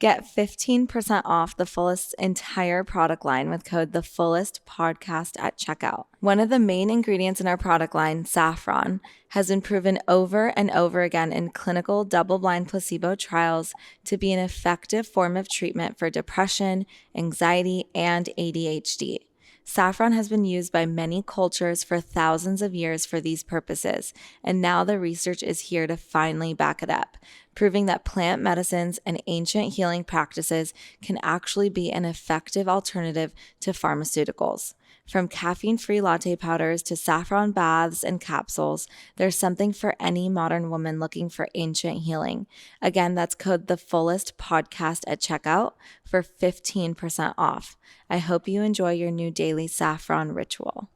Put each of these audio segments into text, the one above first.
Get 15% off the Fullest entire product line with code The Fullest Podcast at checkout. One of the main ingredients in our product line, saffron, has been proven over and over again in clinical double-blind placebo trials to be an effective form of treatment for depression, anxiety, and ADHD. Saffron has been used by many cultures for thousands of years for these purposes, and now the research is here to finally back it up, proving that plant medicines and ancient healing practices can actually be an effective alternative to pharmaceuticals. From caffeine-free latte powders to saffron baths and capsules, there's something for any modern woman looking for ancient healing. Again, that's code The Fullest Podcast at checkout for 15% off. I hope you enjoy your new daily saffron ritual.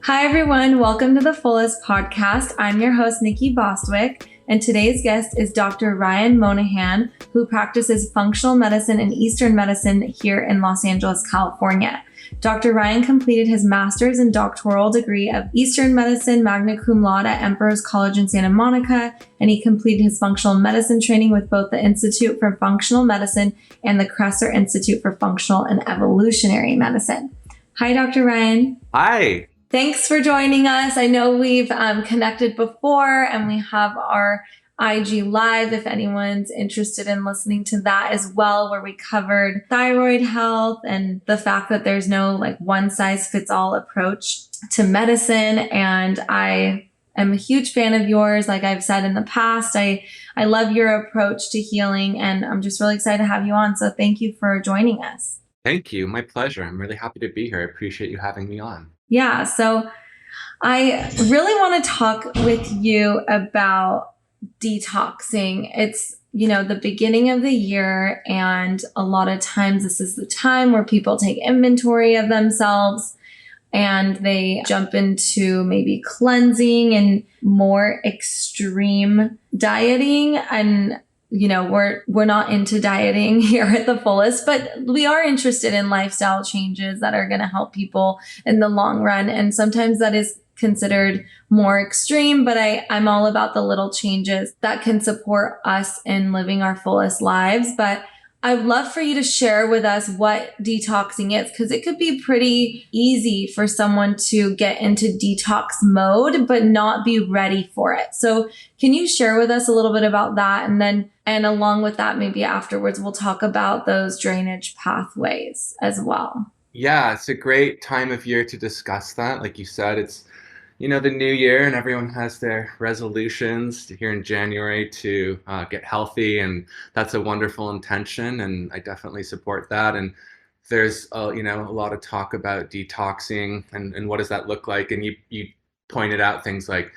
Hi, everyone. Welcome to the Fullest Podcast. I'm your host, Nikki Bostwick, and today's guest is Dr. Ryan Monahan, who practices functional medicine and Eastern medicine here in Los Angeles, California. Dr. Ryan completed his master's and doctoral degree of Eastern medicine magna cum laude at Emperor's College in Santa Monica, and he completed his functional medicine training with both the Institute for Functional Medicine and the Kresser Institute for Functional and Evolutionary Medicine. Hi, Dr. Ryan. Hi. Thanks for joining us. I know we've connected before, and we have our IG Live if anyone's interested in listening to that as well, where we covered thyroid health and the fact that there's no one size fits all approach to medicine. And I am a huge fan of yours. Like I've said in the past, I love your approach to healing, and I'm just really excited to have you on. So thank you for joining us. Thank you. My pleasure. I'm really happy to be here. I appreciate you having me on. Yeah. So I really want to talk with you about detoxing. It's, the beginning of the year, and a lot of times this is the time where people take inventory of themselves and they jump into maybe cleansing and more extreme dieting. And we're not into dieting here at the Fullest, but we are interested in lifestyle changes that are going to help people in the long run. And sometimes that is considered more extreme, but I'm all about the little changes that can support us in living our fullest lives. But I'd love for you to share with us what detoxing is, because it could be pretty easy for someone to get into detox mode, but not be ready for it. So can you share with us a little bit about that? And along with that, maybe afterwards, we'll talk about those drainage pathways as well. Yeah, it's a great time of year to discuss that. Like you said, it's the new year, and everyone has their resolutions here in January to get healthy, and that's a wonderful intention, and I definitely support that. And there's a lot of talk about detoxing and what does that look like, and you pointed out things like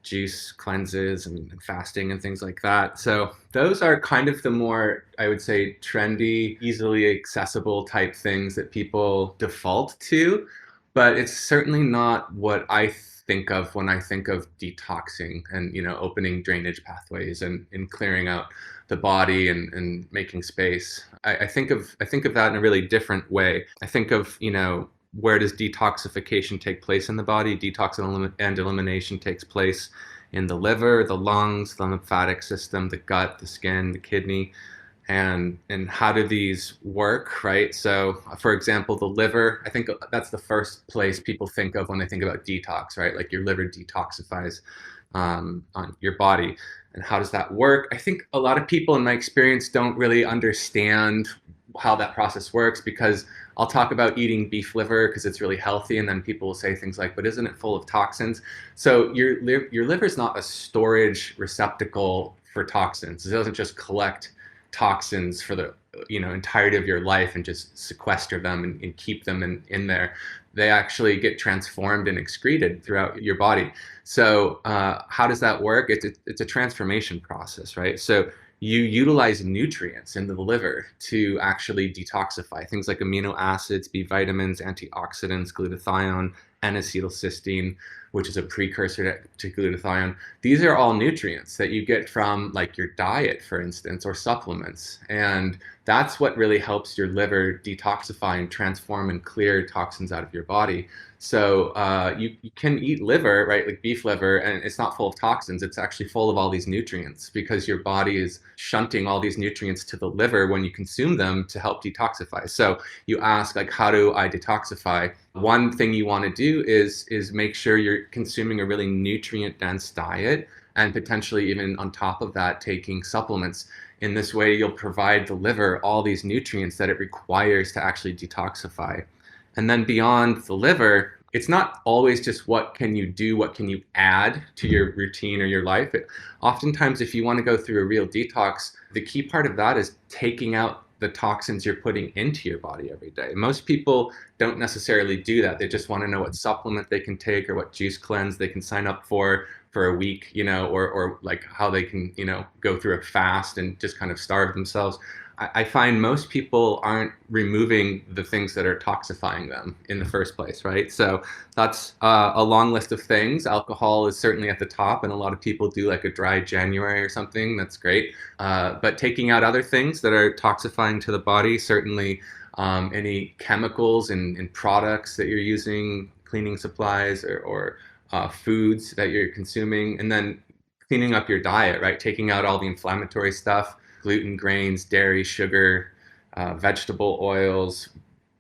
juice cleanses and fasting and things like that. So those are kind of the more, I would say, trendy, easily accessible type things that people default to, but it's certainly not what I think of when I think of detoxing and, opening drainage pathways and clearing out the body and making space. I think of that in a really different way. I think of, where does detoxification take place in the body? Detox and elimination takes place in the liver, the lungs, the lymphatic system, the gut, the skin, the kidney. And how do these work, right? So, for example, the liver, I think that's the first place people think of when they think about detox, right? Like your liver detoxifies on your body. And how does that work? I think a lot of people in my experience don't really understand how that process works, because I'll talk about eating beef liver because it's really healthy, and then people will say things like, but isn't it full of toxins? So your liver is not a storage receptacle for toxins. It doesn't just collect toxins for the entirety of your life and just sequester them and keep them in there. They actually get transformed and excreted throughout your body. So how does that work? It's a transformation process, right? So you utilize nutrients in the liver to actually detoxify things like amino acids, B vitamins, antioxidants, glutathione, N-acetylcysteine, which is a precursor to glutathione. These are all nutrients that you get from like your diet, for instance, or supplements. And that's what really helps your liver detoxify and transform and clear toxins out of your body. So you can eat liver, right, like beef liver, and it's not full of toxins. It's actually full of all these nutrients because your body is shunting all these nutrients to the liver when you consume them to help detoxify. So you ask, like, how do I detoxify? One thing you want to do is make sure you're consuming a really nutrient dense diet, and potentially even on top of that taking supplements. In this way, you'll provide the liver all these nutrients that it requires to actually detoxify. And then beyond the liver, it's not always just what can you do, what can you add to your routine or your life. Oftentimes, if you want to go through a real detox, the key part of that is taking out the toxins you're putting into your body every day. Most people don't necessarily do that. They just want to know what supplement they can take or what juice cleanse they can sign up for a week, or like how they can, go through a fast and just kind of starve themselves. I find most people aren't removing the things that are toxifying them in the first place, right? So that's a long list of things. Alcohol is certainly at the top, and a lot of people do like a dry January or something. That's great. But taking out other things that are toxifying to the body, certainly any chemicals and products that you're using, cleaning supplies or foods that you're consuming, and then cleaning up your diet, right? Taking out all the inflammatory stuff, gluten, grains, dairy, sugar, vegetable oils,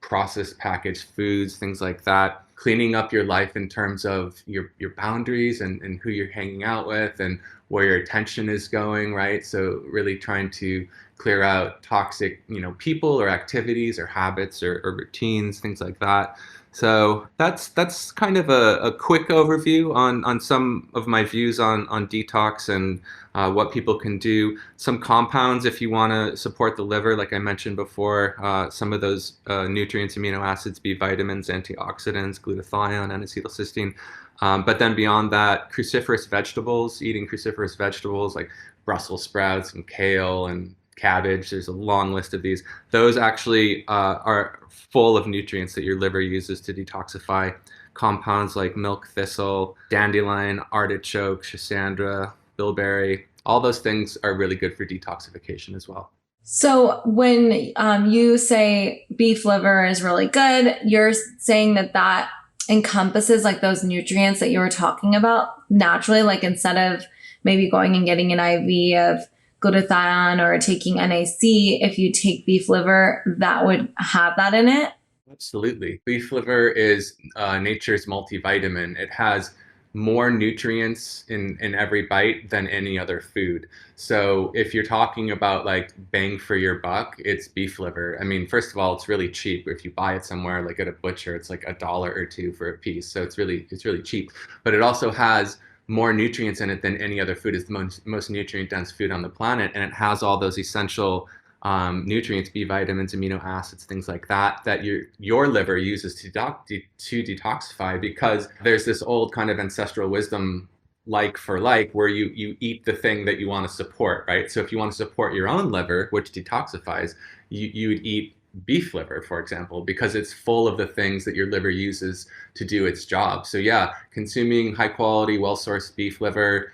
processed packaged foods, things like that. Cleaning up your life in terms of your boundaries and who you're hanging out with and where your attention is going, right? So really trying to clear out toxic, people or activities or habits or routines, things like that. So that's kind of a quick overview on some of my views on detox and what people can do. Some compounds, if you want to support the liver, like I mentioned before, some of those nutrients, amino acids, B vitamins, antioxidants, glutathione, N-acetylcysteine. But then beyond that, cruciferous vegetables, eating cruciferous vegetables like Brussels sprouts and kale and cabbage. There's a long list of these. Those actually are full of nutrients that your liver uses to detoxify. Compounds like milk thistle, dandelion, artichoke, schisandra, bilberry, all those things are really good for detoxification as well. So when you say beef liver is really good, you're saying that encompasses like those nutrients that you were talking about naturally, like instead of maybe going and getting an IV of glutathione or taking NAC, if you take beef liver, that would have that in it? Absolutely. Beef liver is nature's multivitamin. It has more nutrients in every bite than any other food. So if you're talking about like bang for your buck, it's beef liver. I mean, first of all, it's really cheap. If you buy it somewhere like at a butcher, it's like $1 or $2 for a piece. So it's really cheap. But it also has more nutrients in it than any other food. It's the most nutrient dense food on the planet, and it has all those essential nutrients, B vitamins, amino acids, things like that, that your liver uses to detoxify, because there's this old kind of ancestral wisdom, like for like, where you eat the thing that you want to support, right? So if you want to support your own liver, which detoxifies, you would eat beef liver, for example, because it's full of the things that your liver uses to do its job. So yeah, consuming high quality, well-sourced beef liver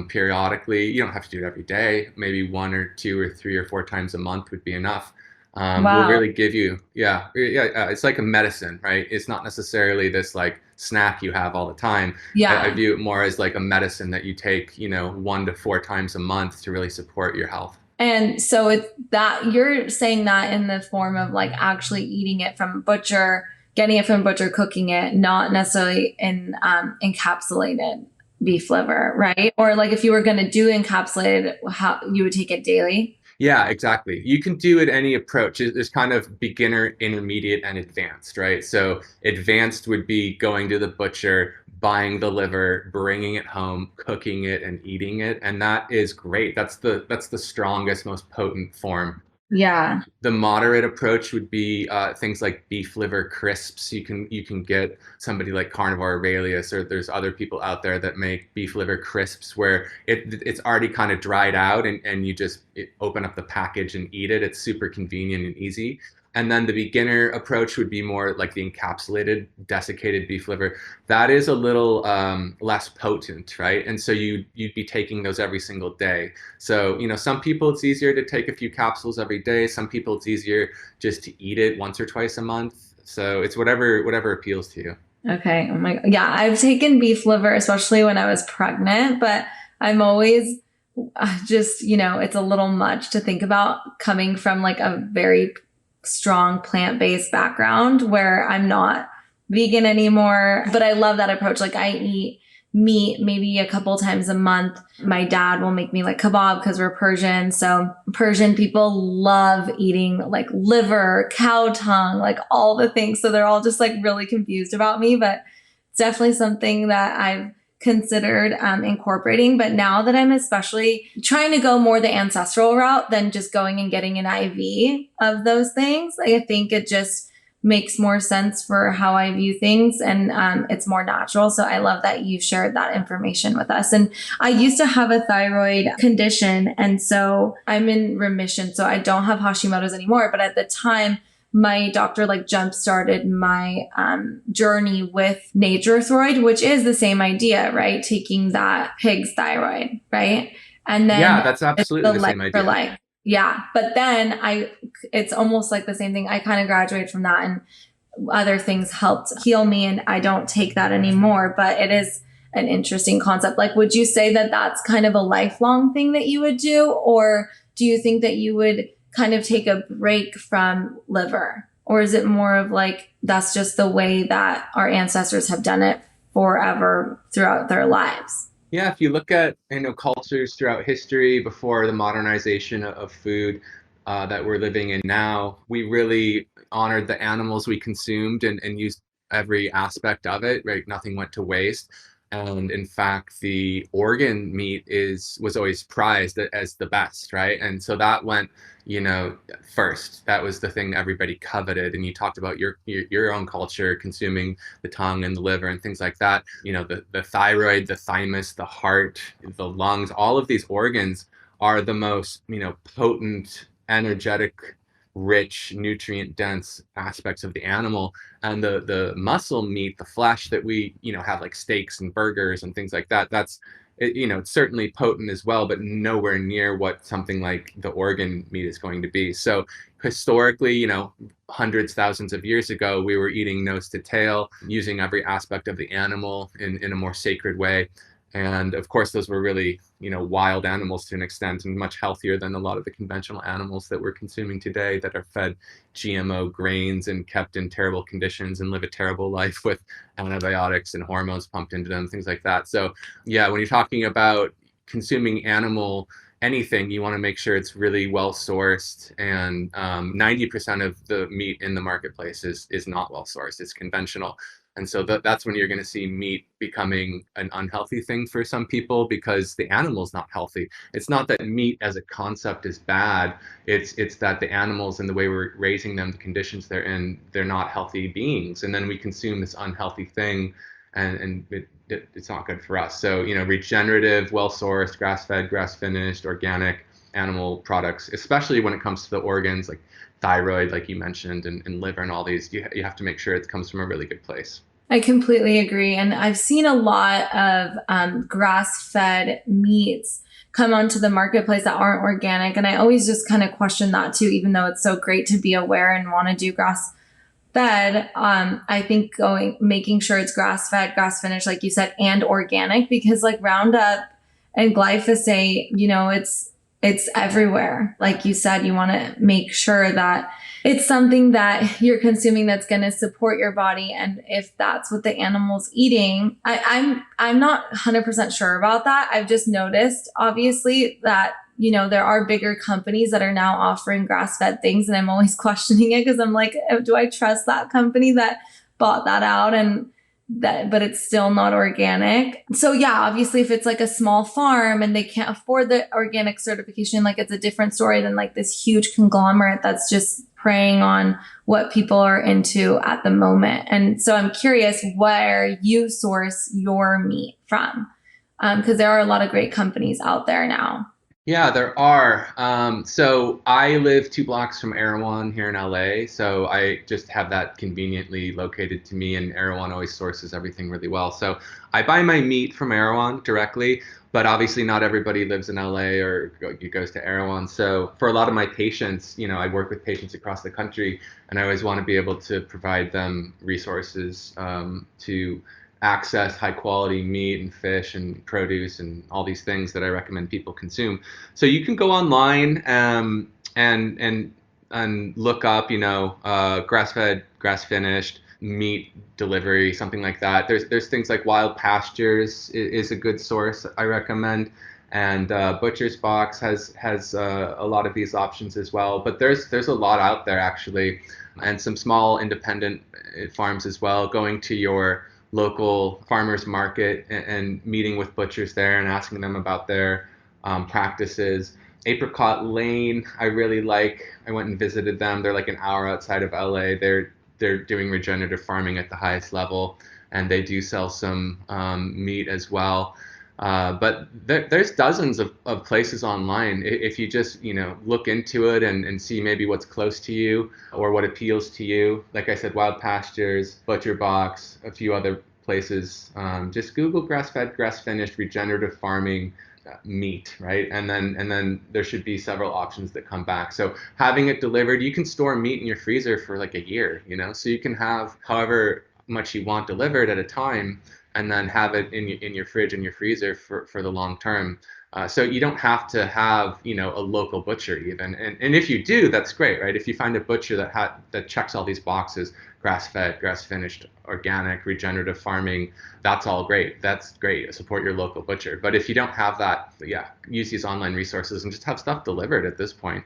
periodically. You don't have to do it every day. Maybe 1 or 2 or 3 or 4 times a month would be enough. Will really give you, it's like a medicine, right? It's not necessarily this like snack you have all the time. Yeah. I view it more as like a medicine that you take, 1 to 4 times a month to really support your health. And so it's that you're saying that in the form of like actually eating it from a butcher, getting it from a butcher, cooking it, not necessarily in encapsulated beef liver, right? Or like if you were going to do encapsulated, how you would take it daily? Yeah, exactly. You can do it any approach. There's kind of beginner, intermediate, and advanced, right? So advanced would be going to the butcher, buying the liver, bringing it home, cooking it, and eating it, and that is great. That's the strongest, most potent form. Yeah. The moderate approach would be things like beef liver crisps. You can get somebody like Carnivore Aurelius, or there's other people out there that make beef liver crisps where it's already kind of dried out, and you just open up the package and eat it. It's super convenient and easy. And then the beginner approach would be more like the encapsulated, desiccated beef liver. That is a little less potent, right? And so you'd be taking those every single day. So, some people it's easier to take a few capsules every day. Some people it's easier just to eat it once or twice a month. So it's whatever appeals to you. Okay. Oh my, yeah. I've taken beef liver, especially when I was pregnant, but I'm always just, it's a little much to think about coming from like a very strong plant-based background where I'm not vegan anymore. But I love that approach. Like I eat meat maybe a couple times a month. My dad will make me like kebab because we're Persian. So Persian people love eating like liver, cow tongue, like all the things. So they're all just like really confused about me, but it's definitely something that I've considered incorporating. But now that I'm especially trying to go more the ancestral route than just going and getting an IV of those things, I think it just makes more sense for how I view things, and it's more natural. So I love that you shared that information with us. And I used to have a thyroid condition, and so I'm in remission. So I don't have Hashimoto's anymore. But at the time, my doctor like jump started my journey with Nature-Throid, which is the same idea, right? Taking that pig's thyroid, right? And then Yeah, that's absolutely the same like for idea. life. Yeah. But then it's almost like the same thing. I kind of graduated from that and other things helped heal me, and I don't take that anymore, but it is an interesting concept. Like, would you say that that's kind of a lifelong thing that you would do? Or do you think that you would kind of take a break from liver? Or is it more of like, that's just the way that our ancestors have done it forever throughout their lives? Yeah, if you look at cultures throughout history before the modernization of food that we're living in now, we really honored the animals we consumed and used every aspect of it, right? Nothing went to waste. And in fact, the organ meat was always prized as the best, right? And so that went, first. That was the thing everybody coveted. And you talked about your own culture consuming the tongue and the liver and things like that. The thyroid, the thymus, the heart, the lungs, all of these organs are the most, potent, energetic, rich, nutrient dense aspects of the animal. And the muscle meat, the flesh that we have like steaks and burgers and things like that, it's certainly potent as well, but nowhere near what something like the organ meat is going to be. So historically, hundreds, thousands of years ago, we were eating nose to tail, using every aspect of the animal in a more sacred way. And of course, those were really, wild animals to an extent, and much healthier than a lot of the conventional animals that we're consuming today that are fed GMO grains and kept in terrible conditions and live a terrible life with antibiotics and hormones pumped into them, things like that. So yeah, when you're talking about consuming anything, you want to make sure it's really well sourced. And 90% of the meat in the marketplace is not well sourced. It's conventional. And so that's when you're going to see meat becoming an unhealthy thing for some people because the animal's not healthy. It's not that meat as a concept is bad. It's that the animals and the way we're raising them, the conditions they're in, they're not healthy beings. And then we consume this unhealthy thing, and it's not good for us. So, regenerative, well-sourced, grass-fed, grass-finished, organic animal products, especially when it comes to the organs like thyroid, like you mentioned, and liver and all these, you have to make sure it comes from a really good place. I completely agree. And I've seen a lot of grass-fed meats come onto the marketplace that aren't organic. And I always just kind of question that too, even though it's so great to be aware and want to do grass-fed. I think making sure it's grass-fed, grass-finished, like you said, and organic, because like Roundup and glyphosate, it's everywhere. Like you said, you want to make sure that it's something that you're consuming that's going to support your body. And if that's what the animal's eating, I'm not 100% sure about that. I've just noticed, obviously, that, there are bigger companies that are now offering grass-fed things. And I'm always questioning it because I'm like, do I trust that company that bought that out? But it's still not organic. So yeah, obviously if it's like a small farm and they can't afford the organic certification, like it's a different story than like this huge conglomerate that's just preying on what people are into at the moment. And so I'm curious where you source your meat from, because there are a lot of great companies out there now. Yeah, there are. So I live 2 blocks from Erewhon here in LA. So I just have that conveniently located to me, and Erewhon always sources everything really well. So I buy my meat from Erewhon directly, but obviously not everybody lives in LA or goes to Erewhon. So for a lot of my patients, I work with patients across the country, and I always want to be able to provide them resources to access high quality meat and fish and produce and all these things that I recommend people consume. So you can go online and look up, grass fed, grass finished meat delivery, something like that. There's things like Wild Pastures is a good source I recommend, and Butcher's Box has a lot of these options as well. But there's a lot out there actually, and some small independent farms as well. Going to your local farmers market and meeting with butchers there and asking them about their practices. Apricot Lane, I really like. I went and visited them. They're like an hour outside of LA. They're doing regenerative farming at the highest level, and they do sell some meat as well. But there's dozens of places online. If you just look into it and see maybe what's close to you or what appeals to you. Like I said, Wild Pastures, Butcher Box, a few other places. Just Google grass-fed, grass-finished, regenerative farming meat, right? And then there should be several options that come back. So having it delivered, you can store meat in your freezer for like a year, so you can have however much you want delivered at a time, and then have it in your fridge and your freezer for the long term. So you don't have to have a local butcher even, and if you do, that's great, right? If you find a butcher that checks all these boxes, grass fed, grass finished, organic, regenerative farming, that's all great. That's great. Support your local butcher. But if you don't have that, yeah, use these online resources and just have stuff delivered at this point.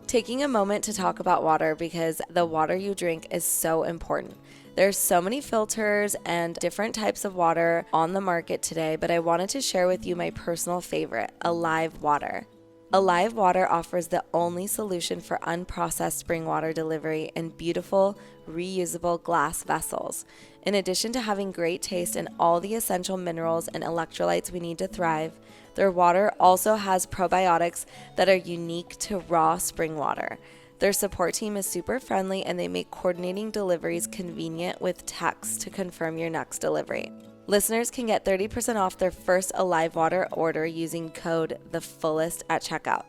Taking a moment to talk about water, because the water you drink is so important. There's so many filters and different types of water on the market today, but I wanted to share with you my personal favorite, Alive Water. Alive Water offers the only solution for unprocessed spring water delivery in beautiful, reusable glass vessels. In addition to having great taste and all the essential minerals and electrolytes we need to thrive, their water also has probiotics that are unique to raw spring water. Their support team is super friendly, and they make coordinating deliveries convenient with text to confirm your next delivery. Listeners can get 30% off their first Alive Water order using code THEFULLEST at checkout.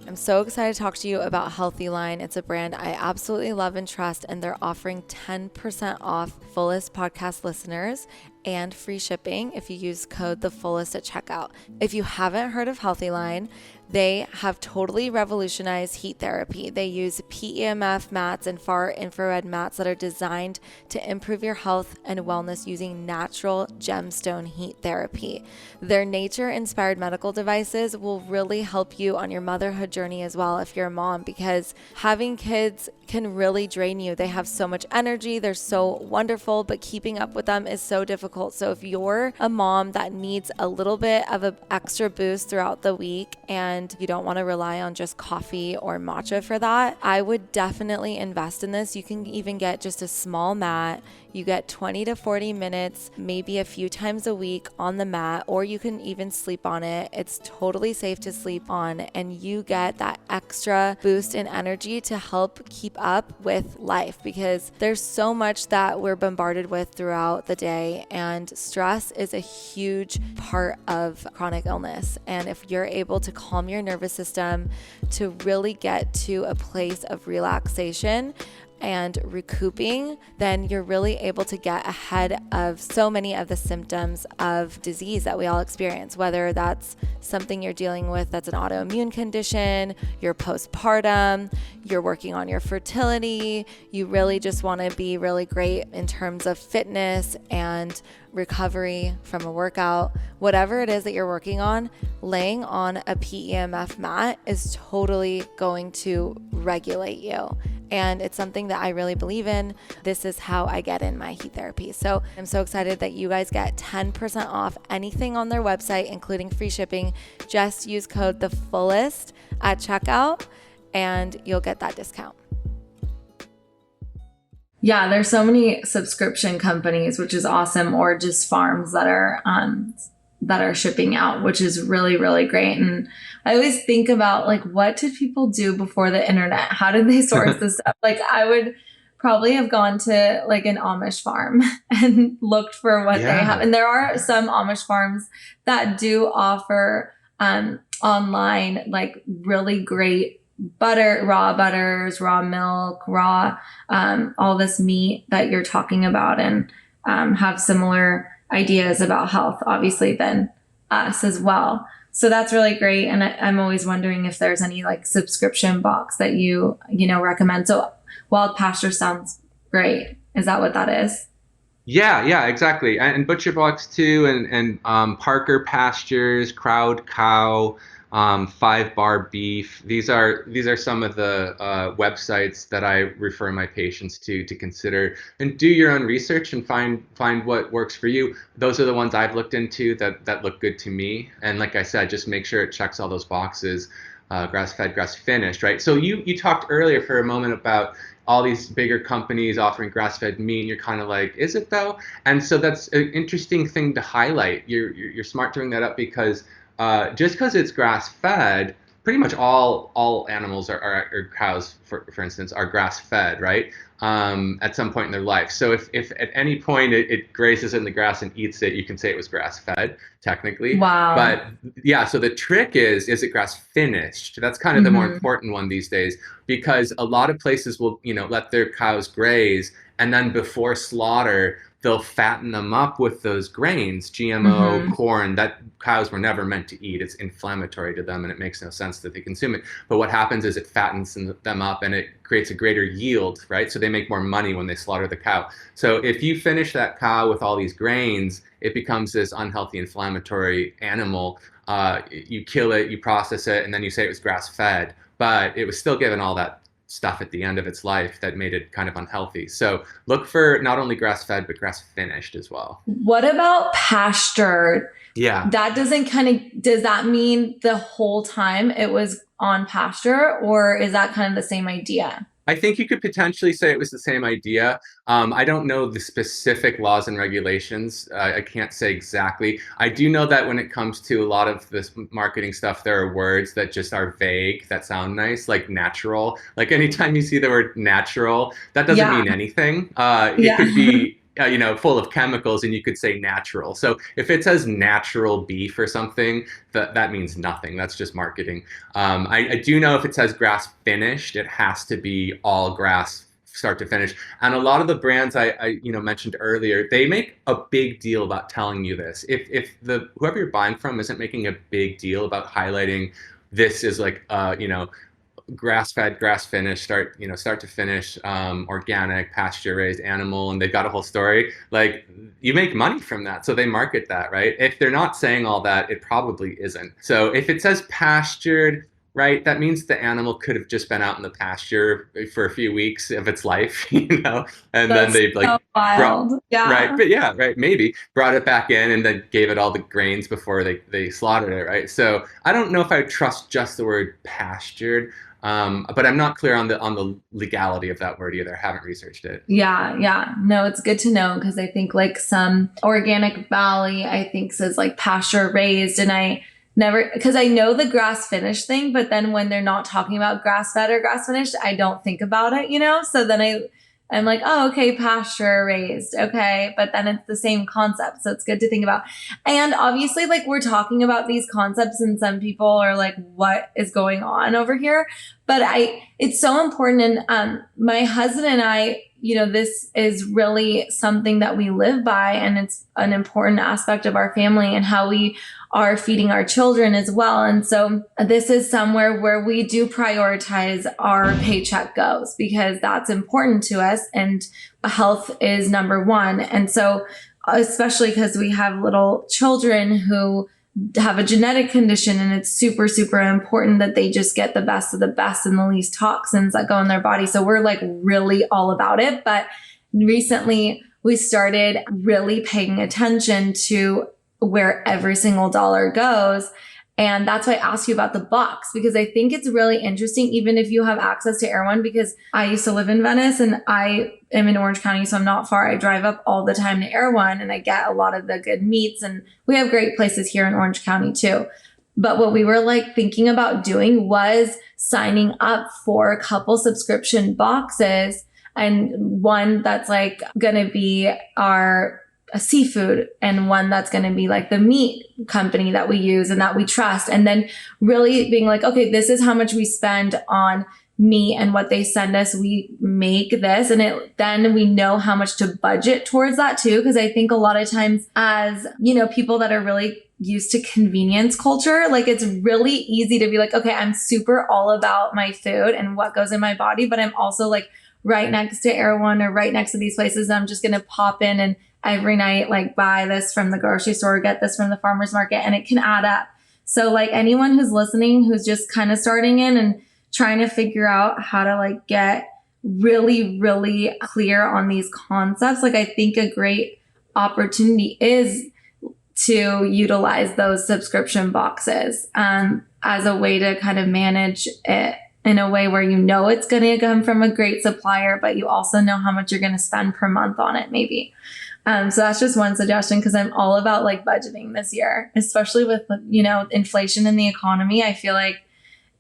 I'm so excited to talk to you about Healthy Line. It's a brand I absolutely love and trust, and they're offering 10% off Fullest Podcast listeners and free shipping if you use code THEFULLEST at checkout. If you haven't heard of Healthy Line, they have totally revolutionized heat therapy. They use PEMF mats and far infrared mats that are designed to improve your health and wellness using natural gemstone heat therapy. Their nature-inspired medical devices will really help you on your motherhood journey as well if you're a mom, because having kids can really drain you. They have so much energy. They're so wonderful, but keeping up with them is so difficult. So if you're a mom that needs a little bit of an extra boost throughout the week and you don't want to rely on just coffee or matcha for that, I would definitely invest in this. You can even get just a small mat. You get 20 to 40 minutes, maybe a few times a week on the mat, or you can even sleep on it. It's totally safe to sleep on, and you get that extra boost in energy to help keep up with life, because there's so much that we're bombarded with throughout the day, and stress is a huge part of chronic illness. And if you're able to calm your nervous system to really get to a place of relaxation and recouping, then you're really able to get ahead of so many of the symptoms of disease that we all experience, whether that's something you're dealing with that's an autoimmune condition, you're postpartum, you're working on your fertility, you really just want to be really great in terms of fitness and recovery from a workout. Whatever it is that you're working on, laying on a PEMF mat is totally going to regulate you. And it's something that I really believe in. This is how I get in my heat therapy. So I'm so excited that you guys get 10% off anything on their website, including free shipping. Just use code THEFULLEST at checkout and you'll get that discount. Yeah, there's so many subscription companies, which is awesome, or just farms that are shipping out, which is really, really great. And I always think about like, what did people do before the internet? How did they source this stuff? Like, I would probably have gone to like an Amish farm and looked for what they have. And there are some Amish farms that do offer online like really great butter, raw butters, raw milk, raw all this meat that you're talking about, and have similar ideas about health, obviously, than us as well. So that's really great. And I'm always wondering if there's any like subscription box that you recommend. So Wild Pasture sounds great. Is that what that is? Yeah, exactly. And Butcher Box too, and Parker Pastures, Crowd Cow, 5 Bar Beef. These are some of the websites that I refer my patients to consider, and do your own research and find what works for you. Those are the ones I've looked into that look good to me. And like I said, just make sure it checks all those boxes. Grass-fed, grass-finished, right? So you talked earlier for a moment about all these bigger companies offering grass-fed meat, and you're kind of like, is it though? And so that's an interesting thing to highlight. You're smart to bring that up, because just because it's grass-fed, pretty much all animals or cows, for instance, are grass-fed, right? At some point in their life. So if at any point it grazes in the grass and eats it, you can say it was grass-fed, technically. Wow. But yeah, so the trick is it grass-finished? That's kind of the more important one these days, because a lot of places will, let their cows graze, and then before slaughter, they'll fatten them up with those grains, GMO corn that cows were never meant to eat. It's inflammatory to them, and it makes no sense that they consume it. But what happens is it fattens them up, and it creates a greater yield, right? So they make more money when they slaughter the cow. So if you finish that cow with all these grains, it becomes this unhealthy, inflammatory animal. You kill it, you process it, and then you say it was grass-fed, but it was still given all that stuff at the end of its life that made it kind of unhealthy. So look for not only grass-fed, but grass-finished as well. What about pastured? Yeah. That does that mean the whole time it was on pasture, or is that kind of the same idea? I think you could potentially say it was the same idea. I don't know the specific laws and regulations. I can't say exactly. I do know that when it comes to a lot of this marketing stuff, there are words that just are vague, that sound nice, like natural. Like anytime you see the word natural, that doesn't mean anything. It could be full of chemicals, and you could say natural. So if it says natural beef or something, that means nothing. That's just marketing. I do know if it says grass finished, it has to be all grass, start to finish. And a lot of the brands I mentioned earlier, they make a big deal about telling you this. If whoever you're buying from isn't making a big deal about highlighting this is like grass-fed, grass-finished, start to finish, organic, pasture-raised animal, and they've got a whole story, like, you make money from that. So they market that, right? If they're not saying all that, it probably isn't. So if it says pastured, right, that means the animal could have just been out in the pasture for a few weeks of its life, and then they've so wild. Right, but right, maybe brought it back in and then gave it all the grains before they slaughtered it, right? So I don't know if I would trust just the word pastured. But I'm not clear on the legality of that word either. I haven't researched it. Yeah. No, it's good to know, because I think like some Organic Valley, I think says like pasture raised, and I never, because I know the grass finished thing, but then when they're not talking about grass fed or grass finished, I don't think about it, So then I'm like, oh, okay, pasture raised. Okay. But then it's the same concept. So it's good to think about. And obviously, like, we're talking about these concepts and some people are like, what is going on over here? But it's so important. And my husband and I, this is really something that we live by, and it's an important aspect of our family and how we are feeding our children as well. And so this is somewhere where we do prioritize our paycheck goes, because that's important to us, and health is number one. And so especially because we have little children who have a genetic condition, and it's super, super important that they just get the best of the best and the least toxins that go in their body. So we're like really all about it. But recently we started really paying attention to where every single dollar goes. And that's why I asked you about the box, because I think it's really interesting, even if you have access to Erewhon, because I used to live in Venice and I am in Orange County, so I'm not far. I drive up all the time to Erewhon and I get a lot of the good meats, and we have great places here in Orange County too. But what we were like thinking about doing was signing up for a couple subscription boxes, and one that's like going to be our a seafood, and one that's going to be like the meat company that we use and that we trust. And then really being like, okay, this is how much we spend on meat and what they send us. We make this, and then we know how much to budget towards that too. Cause I think a lot of times as, people that are really used to convenience culture, like it's really easy to be like, okay, I'm super all about my food and what goes in my body, but I'm also like right next to Erewhon or right next to these places. I'm just going to pop in and every night, like buy this from the grocery store, get this from the farmer's market, and it can add up. So like anyone who's listening, who's just kind of starting in and trying to figure out how to like get really, really clear on these concepts, like I think a great opportunity is to utilize those subscription boxes as a way to kind of manage it in a way where it's going to come from a great supplier, but you also know how much you're going to spend per month on it maybe. So that's just one suggestion, because I'm all about like budgeting this year, especially with, inflation in the economy. I feel like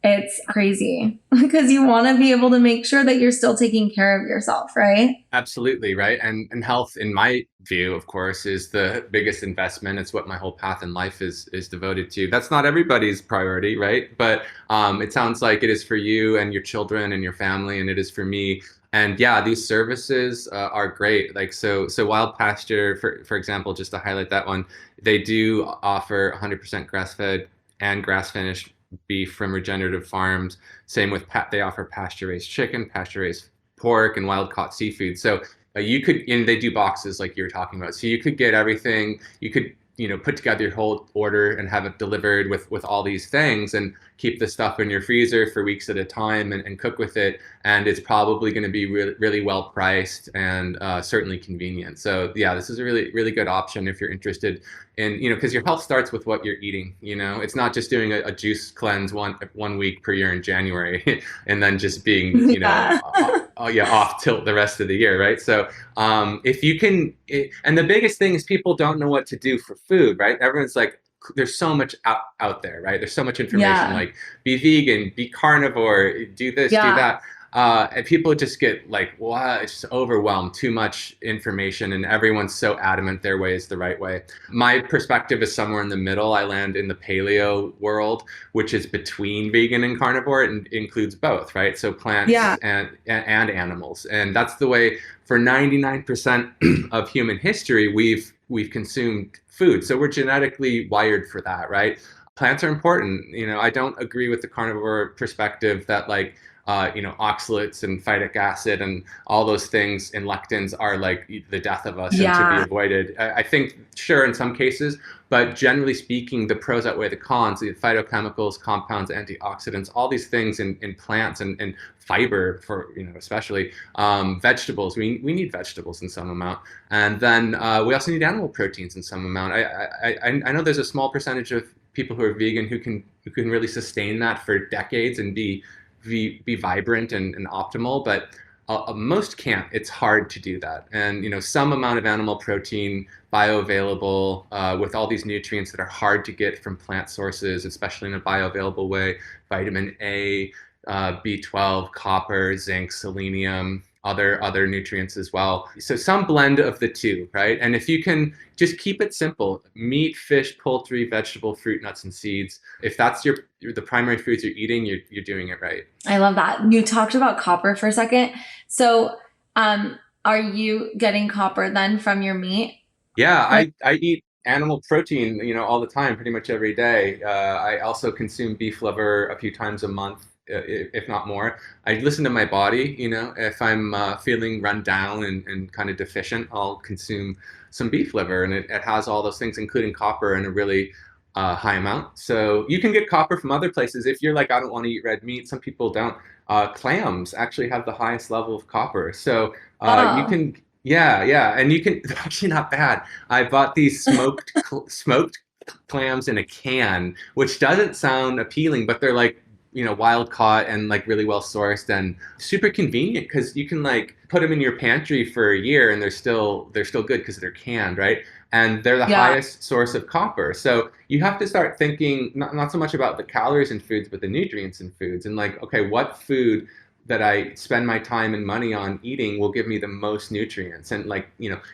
it's crazy because you want to be able to make sure that you're still taking care of yourself, right? Absolutely, right. And health, in my view, of course, is the biggest investment. It's what my whole path in life is devoted to. That's not everybody's priority, right? But it sounds like it is for you and your children and your family, and it is for me. And yeah, these services are great. Like so Wild Pasture, for example, just to highlight that one, they do offer 100% grass-fed and grass-finished beef from regenerative farms. Same with they offer pasture-raised chicken, pasture-raised pork, and wild-caught seafood. So you could, and they do boxes like you were talking about. So you could get everything. You could put together your whole order and have it delivered with all these things, and keep the stuff in your freezer for weeks at a time and cook with it. And it's probably going to be really, really well priced and certainly convenient. So yeah, this is a really, really good option if you're interested in, because your health starts with what you're eating. It's not just doing a juice cleanse one week per year in January and then just being, off tilt the rest of the year, right? So if you can, and the biggest thing is people don't know what to do for food, right? Everyone's like, there's so much out there, right? There's so much information, like be vegan, be carnivore, do this, do that. And people just get like, wow, it's just overwhelmed, too much information, and everyone's so adamant their way is the right way. My perspective is somewhere in the middle. I land in the paleo world, which is between vegan and carnivore. It includes both, right? So plants and animals. And that's the way for 99% of human history, we've consumed food. So we're genetically wired for that, right? Plants are important. I don't agree with the carnivore perspective that like, oxalates and phytic acid and all those things and lectins are like the death of us and to be avoided. I think, sure, in some cases, but generally speaking, the pros outweigh the cons. The phytochemicals, compounds, antioxidants, all these things in plants and fiber for, especially vegetables. We need vegetables in some amount. And then we also need animal proteins in some amount. I know there's a small percentage of people who are vegan who can really sustain that for decades and be vibrant and optimal, but most can't. It's hard to do that. And some amount of animal protein, bioavailable, with all these nutrients that are hard to get from plant sources, especially in a bioavailable way, vitamin A, B12, copper, zinc, selenium, other nutrients as well. So some blend of the two, right? And if you can just keep it simple, meat, fish, poultry, vegetable, fruit, nuts, and seeds. If that's the primary foods you're eating, you're doing it right. I love that. You talked about copper for a second. So are you getting copper then from your meat? Yeah, I eat animal protein, all the time, pretty much every day. I also consume beef liver a few times a month, if not more. I listen to my body, if I'm feeling run down and kind of deficient, I'll consume some beef liver, and it has all those things, including copper in a really high amount. So you can get copper from other places. If you're like, I don't want to eat red meat, some people don't. Clams actually have the highest level of copper. So you can, and you can, actually not bad. I bought these smoked clams in a can, which doesn't sound appealing, but they're like, wild caught and like really well sourced and super convenient because you can like put them in your pantry for a year and they're still good because they're canned, right? And they're the Yeah. highest source of copper. So you have to start thinking not so much about the calories in foods, but the nutrients in foods. And like, okay, what food that I spend my time and money on eating will give me the most nutrients? And like,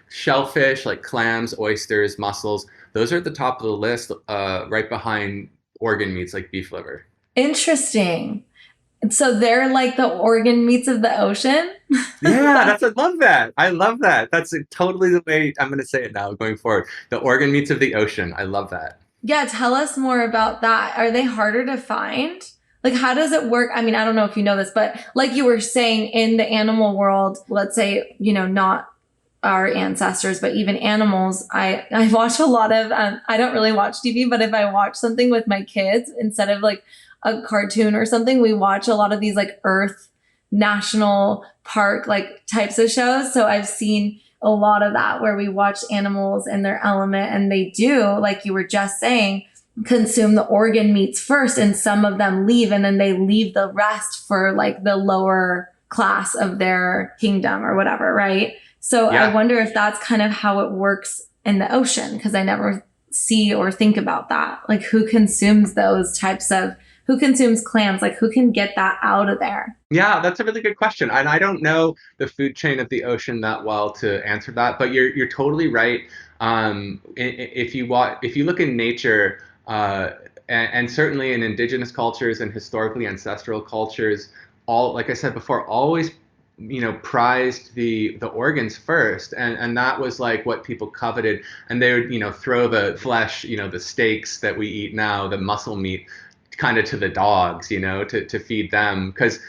shellfish, like clams, oysters, mussels, those are at the top of the list, right behind organ meats like beef liver. Interesting. So they're like the organ meats of the ocean? Yeah, I love that. I love that. That's totally the way I'm going to say it now going forward. The organ meats of the ocean. I love that. Yeah, tell us more about that. Are they harder to find? Like, how does it work? I mean, I don't know if you know this, but like you were saying, in the animal world, let's say, not our ancestors, but even animals, I watch a lot of, I don't really watch TV, but if I watch something with my kids, instead of like a cartoon or something, we watch a lot of these like Earth National Park like types of shows. So I've seen a lot of that where we watch animals in their element, and they do, like you were just saying, consume the organ meats first, and some of them leave, and then they leave the rest for like the lower class of their kingdom or whatever, right? So Yeah. I wonder if that's kind of how it works in the ocean, because I never see or think about that. Like, who consumes who consumes clams? Like, who can get that out of there? Yeah, that's a really good question. And I don't know the food chain of the ocean that well to answer that, but you're totally right. If you look in nature, and certainly in indigenous cultures and historically ancestral cultures, all, like I said before, always prized the organs first, and that was like what people coveted, and they would throw the flesh, the steaks that we eat now, the muscle meat, kind of to the dogs, to feed them, because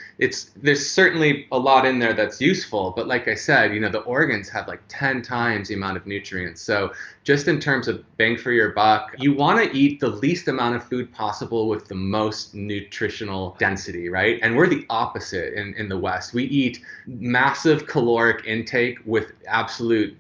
there's certainly a lot in there that's useful, but like I said, the organs have like 10 times the amount of nutrients. So just in terms of bang for your buck, you want to eat the least amount of food possible with the most nutritional density, right? And we're the opposite in the West. We eat massive caloric intake with absolute,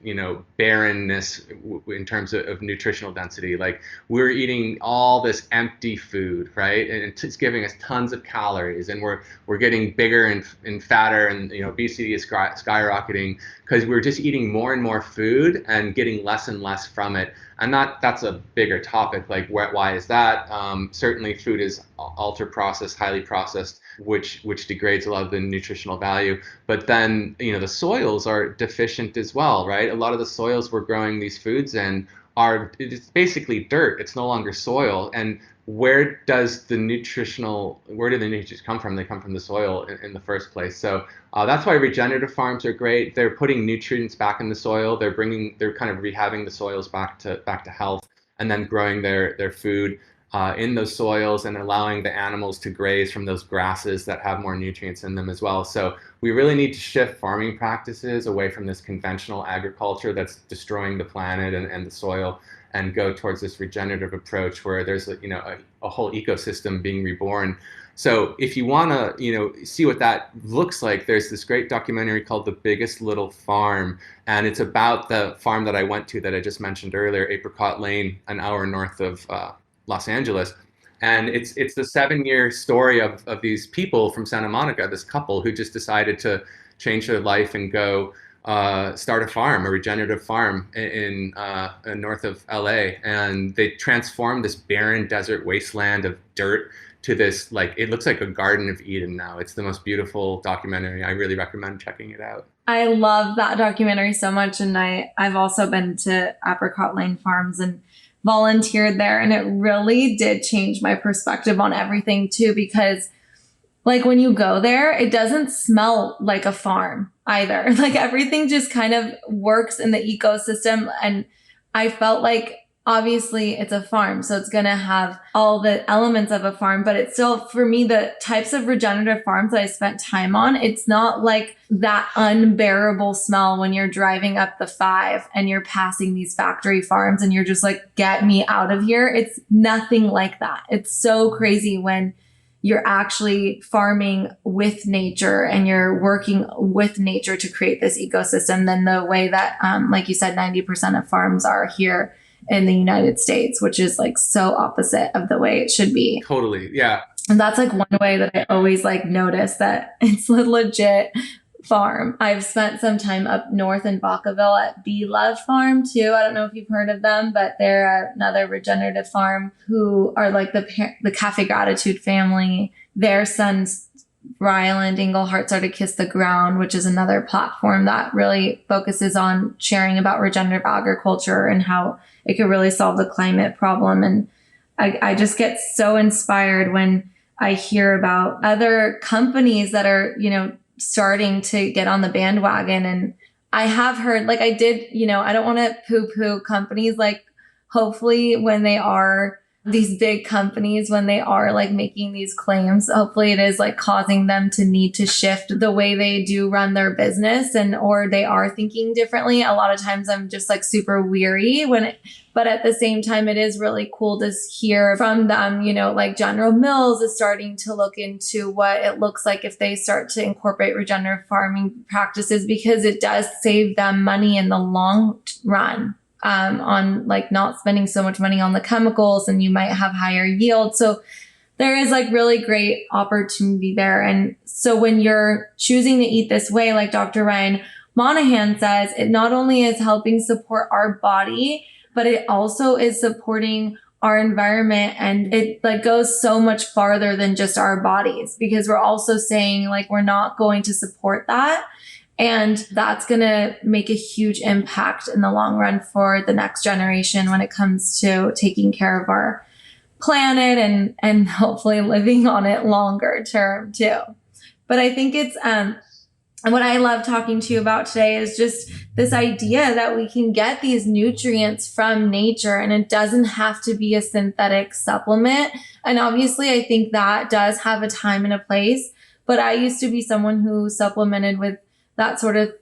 barrenness in terms of nutritional density. Like, we're eating all this empty food, right? And it's giving us tons of calories, and we're getting bigger and fatter, and obesity is skyrocketing because we're just eating more and more food and getting less and less from it. And that's a bigger topic. Like, why is that? Certainly food is ultra processed, highly processed, which degrades a lot of the nutritional value. But then the soils are deficient as well, right? A lot of the soils we're growing these foods in it's basically dirt. It's no longer soil. And where do the nutrients come from? They come from the soil in the first place. So that's why regenerative farms are great. They're putting nutrients back in the soil. They're kind of rehabbing the soils back to health, and then growing their food in those soils, and allowing the animals to graze from those grasses that have more nutrients in them as well. So we really need to shift farming practices away from this conventional agriculture that's destroying the planet and the soil, and go towards this regenerative approach where there's a whole ecosystem being reborn. So if you want to see what that looks like, there's this great documentary called The Biggest Little Farm, and it's about the farm that I went to that I just mentioned earlier, Apricot Lane, an hour north of Los Angeles. And it's the 7-year story of these people from Santa Monica, this couple who just decided to change their life and go start a regenerative farm in north of LA. And they transformed this barren desert wasteland of dirt to this, like, it looks like a Garden of Eden now. It's the most beautiful documentary. I really recommend checking it out. I love that documentary so much. And I've also been to Apricot Lane Farms and volunteered there. And it really did change my perspective on everything too, because like when you go there, it doesn't smell like a farm either. Like, everything just kind of works in the ecosystem. And I felt like, obviously it's a farm, so it's going to have all the elements of a farm, but it's still, for me, the types of regenerative farms that I spent time on, it's not like that unbearable smell when you're driving up the 5 and you're passing these factory farms and you're just like, get me out of here. It's nothing like that. It's so crazy when you're actually farming with nature and you're working with nature to create this ecosystem than the way that, like you said, 90% of farms are here in the United States, which is like so opposite of the way it should be. Totally. Yeah. And that's like one way that I always like notice that it's a legit farm. I've spent some time up north in Vacaville at Bee Love Farm too. I don't know if you've heard of them, but they're another regenerative farm who are like the Cafe Gratitude family. Their sons, Ryland Engelhart, started Kiss the Ground, which is another platform that really focuses on sharing about regenerative agriculture and how it could really solve the climate problem. And I just get so inspired when I hear about other companies that are, starting to get on the bandwagon. And I have heard, like I did, I don't want to poo-poo companies. Like hopefully when they are these big companies, when they are like making these claims, hopefully it is like causing them to need to shift the way they do run their business, or they are thinking differently. A lot of times I'm just like super weary but at the same time, it is really cool to hear from them, like General Mills is starting to look into what it looks like if they start to incorporate regenerative farming practices, because it does save them money in the long run. On like not spending so much money on the chemicals, and you might have higher yield. So there is like really great opportunity there. And so when you're choosing to eat this way, like Dr. Ryan Monahan says, it not only is helping support our body, but it also is supporting our environment. And it like goes so much farther than just our bodies, because we're also saying like, we're not going to support that. And that's going to make a huge impact in the long run for the next generation when it comes to taking care of our planet and hopefully living on it longer term too. But I think it's, and what I love talking to you about today is just this idea that we can get these nutrients from nature, and it doesn't have to be a synthetic supplement. And obviously I think that does have a time and a place, but I used to be someone who supplemented with that sort of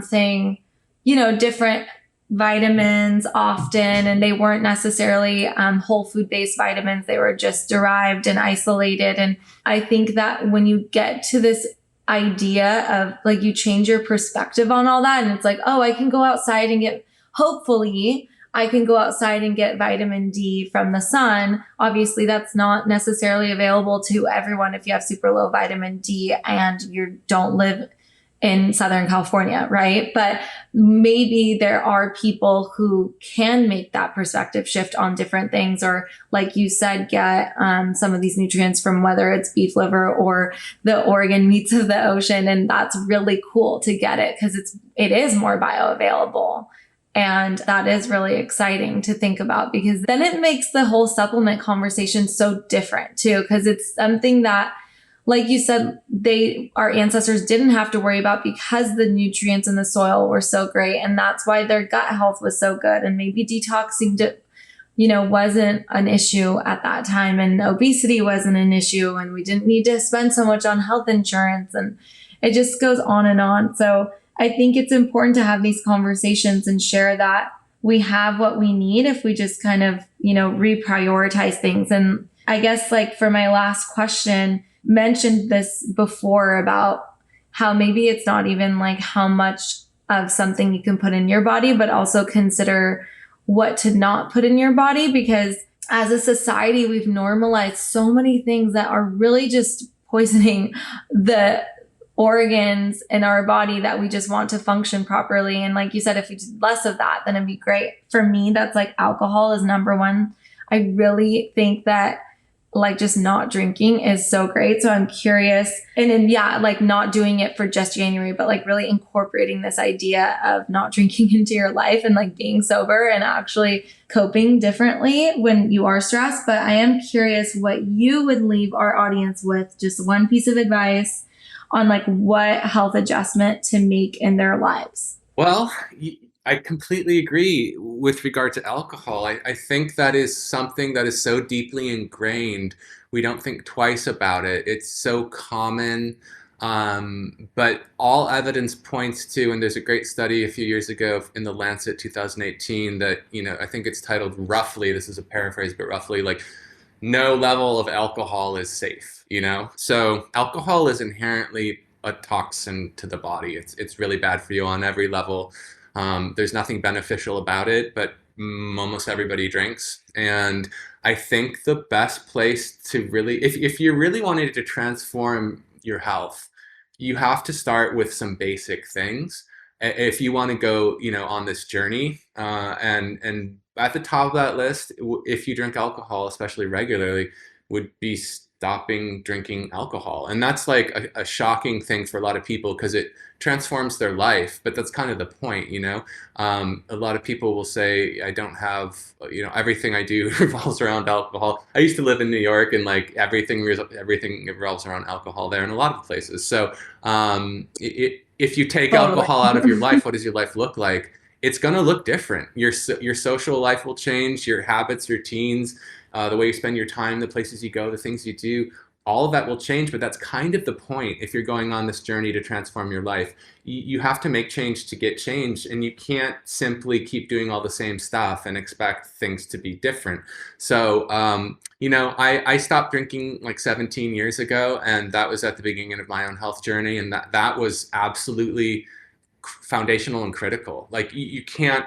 thing, different vitamins often, and they weren't necessarily whole food based vitamins. They were just derived and isolated. And I think that when you get to this idea of like, you change your perspective on all that, and it's like, oh, I can go outside and hopefully I can go outside and get vitamin D from the sun. Obviously, that's not necessarily available to everyone if you have super low vitamin D and you don't live in Southern California, right? But maybe there are people who can make that perspective shift on different things, or like you said, get some of these nutrients from whether it's beef liver or the organ meats of the ocean. And that's really cool to get it because it is more bioavailable. And that is really exciting to think about, because then it makes the whole supplement conversation so different too, because it's something that, like you said, our ancestors didn't have to worry about because the nutrients in the soil were so great. And that's why their gut health was so good. And maybe detoxing, wasn't an issue at that time. And obesity wasn't an issue. And we didn't need to spend so much on health insurance. And it just goes on and on. So I think it's important to have these conversations and share that we have what we need if we just kind of, reprioritize things. And I guess like for my last question, mentioned this before about how maybe it's not even like how much of something you can put in your body, but also consider what to not put in your body, because as a society, we've normalized so many things that are really just poisoning the organs in our body that we just want to function properly. And like you said, if we did less of that, then it'd be great. For me, that's like alcohol is number one. I really think that like just not drinking is so great. So I'm curious. And then, like not doing it for just January, but like really incorporating this idea of not drinking into your life and like being sober and actually coping differently when you are stressed. But I am curious what you would leave our audience with, just one piece of advice on like what health adjustment to make in their lives. Well, I completely agree with regard to alcohol. I think that is something that is so deeply ingrained. We don't think twice about it. It's so common. But all evidence points to, and there's a great study a few years ago in the Lancet 2018 that, I think it's titled roughly, this is a paraphrase, but roughly like no level of alcohol is safe, So alcohol is inherently a toxin to the body. It's really bad for you on every level. There's nothing beneficial about it, but almost everybody drinks. And I think the best place to really, if you're really wanting to transform your health, you have to start with some basic things. If you want to go, on this journey, and at the top of that list, if you drink alcohol, especially regularly, would be stopping drinking alcohol. And that's like a shocking thing for a lot of people because it transforms their life, but that's kind of the point. A lot of people will say, I don't have, everything I do revolves around alcohol. I used to live in New York, and like everything revolves around alcohol there in a lot of places. So if you take Totally. alcohol out of your life, what does your life look like? It's going to look different. Your social life will change, your habits, your routines, the way you spend your time, the places you go, the things you do, all of that will change. But that's kind of the point. If you're going on this journey to transform your life, you have to make change to get change, and you can't simply keep doing all the same stuff and expect things to be different. So, I stopped drinking like 17 years ago, and that was at the beginning of my own health journey, and that was absolutely foundational and critical. Like you can't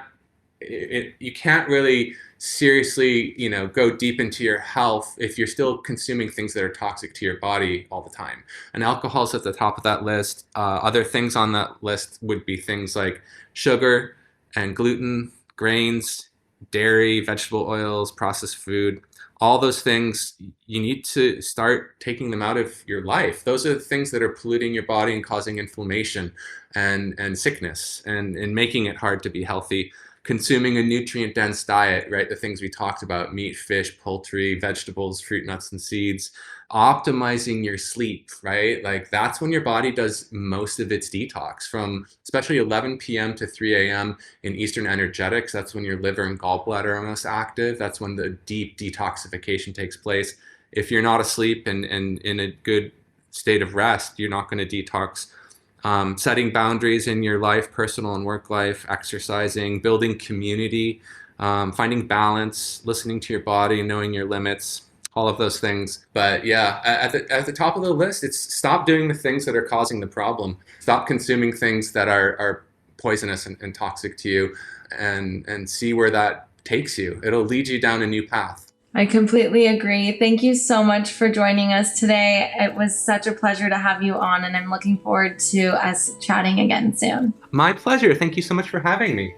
really seriously, go deep into your health if you're still consuming things that are toxic to your body all the time. And alcohol's at the top of that list. Other things on that list would be things like sugar and gluten, grains, dairy, vegetable oils, processed food. All those things, you need to start taking them out of your life. Those are the things that are polluting your body and causing inflammation and sickness and making it hard to be healthy. Consuming a nutrient-dense diet, right? The things we talked about, meat, fish, poultry, vegetables, fruit, nuts, and seeds. Optimizing your sleep, right? Like that's when your body does most of its detox, from especially 11 p.m. to 3 a.m. in Eastern energetics. That's when your liver and gallbladder are most active. That's when the deep detoxification takes place. If you're not asleep and in a good state of rest, you're not going to detox. Setting boundaries in your life, personal and work life, exercising, building community, finding balance, listening to your body, knowing your limits, all of those things. But yeah, at the top of the list, it's stop doing the things that are causing the problem. Stop consuming things that are poisonous and toxic to you, and see where that takes you. It'll lead you down a new path. I completely agree. Thank you so much for joining us today. It was such a pleasure to have you on, and I'm looking forward to us chatting again soon. My pleasure. Thank you so much for having me.